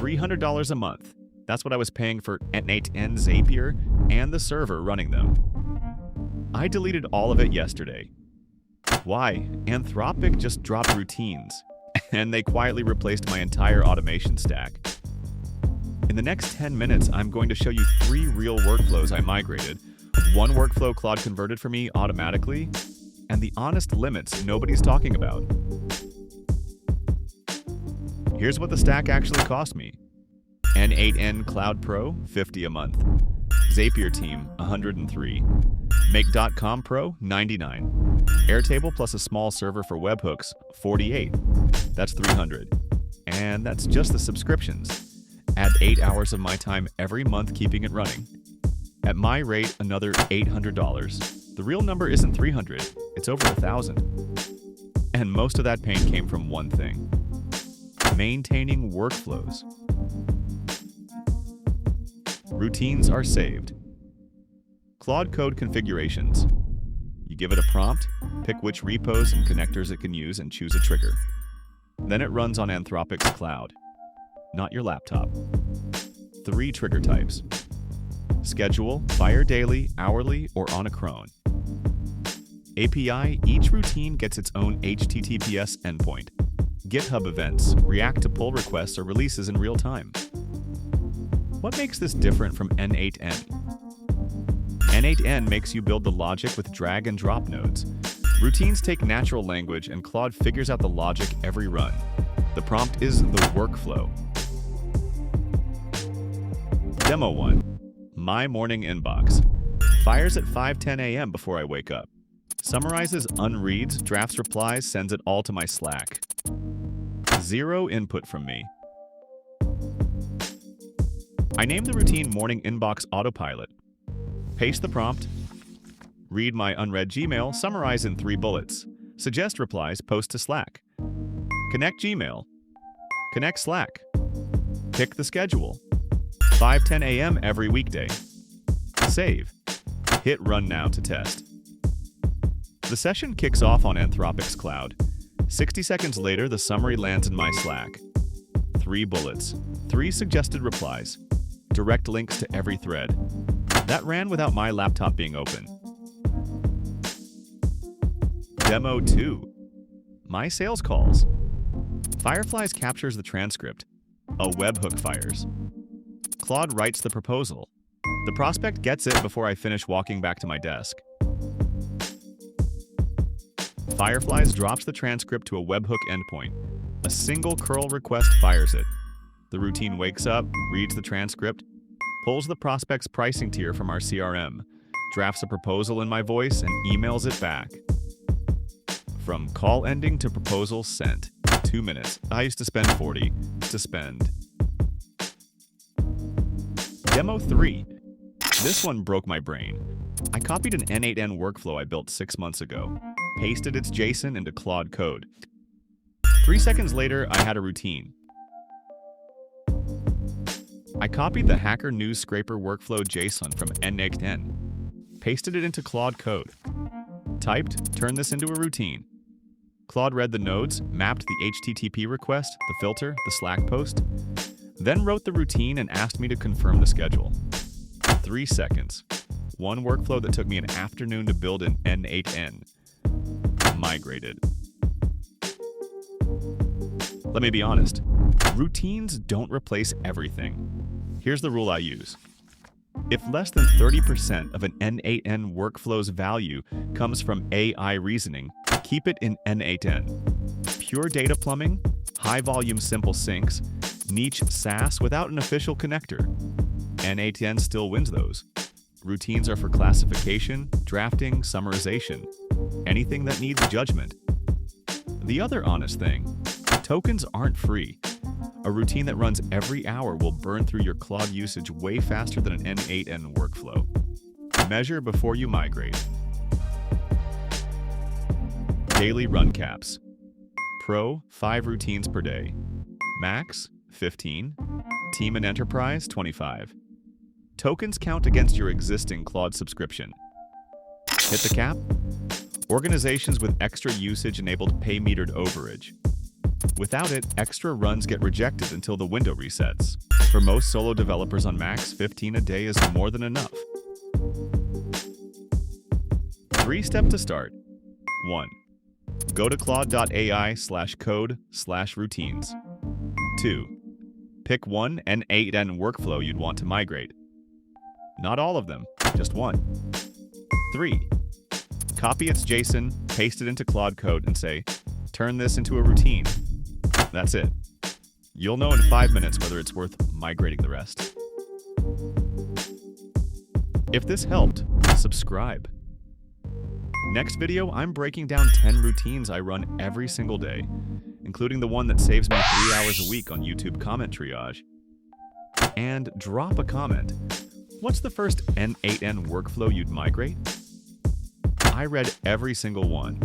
$300 a month. That's what I was paying for N8N Zapier and the server running them. I deleted all of it yesterday. Why? Anthropic just dropped routines, and they quietly replaced my entire automation stack. In the next 10 minutes, I'm going to show you 3 real workflows I migrated, 1 workflow Claude converted for me automatically, and the honest limits nobody's talking about. Here's what the stack actually cost me. N8N Cloud Pro, $50 a month. Zapier Team, $103. Make.com Pro, $99. Airtable plus a small server for webhooks, $48. That's $300. And that's just the subscriptions. Add 8 hours of my time every month keeping it running. At my rate, another $800. The real number isn't $300, it's over $1,000. And most of that pain came from one thing: maintaining workflows. Routines are saved. Claude Code configurations. You give it a prompt, pick which repos and connectors it can use, and choose a trigger. Then it runs on Anthropic's cloud, not your laptop. 3 trigger types: schedule, fire daily, hourly, or on a cron. API, each routine gets its own HTTPS endpoint. GitHub events react to pull requests or releases in real time. What makes this different from N8N? N8N makes you build the logic with drag and drop nodes. Routines take natural language and Claude figures out the logic every run. The prompt is the workflow. Demo 1. My morning inbox. Fires at 5:10 a.m. before I wake up. Summarizes, unreads, drafts replies, sends it all to my Slack. 0 input from me. I named the routine Morning Inbox Autopilot. Paste the prompt. Read my unread Gmail, summarize in 3 bullets. Suggest replies, post to Slack. Connect Gmail. Connect Slack. Pick the schedule. 5:10 a.m. every weekday. Save. Hit run now to test. The session kicks off on Anthropic's cloud. 60 seconds later, the summary lands in my Slack. 3 bullets, 3 suggested replies, direct links to every thread. That ran without my laptop being open. Demo 2. My sales calls. Fireflies captures the transcript. A webhook fires. Claude writes the proposal. The prospect gets it before I finish walking back to my desk. Fireflies drops the transcript to a webhook endpoint. A single curl request fires it. The routine wakes up, reads the transcript, pulls the prospect's pricing tier from our CRM, drafts a proposal in my voice, and emails it back. From call ending to proposal sent. 2 minutes. I used to spend 40 to spend. Demo 3. This one broke my brain. I copied an N8N workflow I built 6 months ago, pasted its JSON into Claude Code. 3 seconds later, I had a routine. I copied the Hacker News Scraper workflow JSON from N8N, pasted it into Claude Code, typed, turn this into a routine. Claude read the nodes, mapped the HTTP request, the filter, the Slack post, then wrote the routine and asked me to confirm the schedule. 3 seconds. One workflow that took me an afternoon to build in N8N. Migrated. Let me be honest. Routines don't replace everything. Here's the rule I use. If less than 30% of an N8N workflow's value comes from AI reasoning, keep it in N8N. Pure data plumbing, high-volume simple syncs, niche SaaS without an official connector. N8N still wins those. Routines are for classification, drafting, summarization, anything that needs judgment. The other honest thing, tokens aren't free. A routine that runs every hour will burn through your Claude usage way faster than an N8N workflow. Measure before you migrate. Daily run caps. Pro, 5 routines per day. Max, 15. Team and Enterprise, 25. Tokens count against your existing Claude subscription. Hit the cap? Organizations with extra usage enabled pay-metered overage. Without it, extra runs get rejected until the window resets. For most solo developers on Macs, 15 a day is more than enough. 3-step to start. 1. Go to claude.ai/code/routines. 2. Pick one N8N workflow you'd want to migrate. Not all of them, just one. 3. Copy its JSON, paste it into Claude Code, and say, turn this into a routine. That's it. You'll know in 5 minutes whether it's worth migrating the rest. If this helped, subscribe. Next video, I'm breaking down 10 routines I run every single day, including the one that saves me 3 hours a week on YouTube comment triage. And drop a comment. What's the first N8N workflow you'd migrate? I read every single one.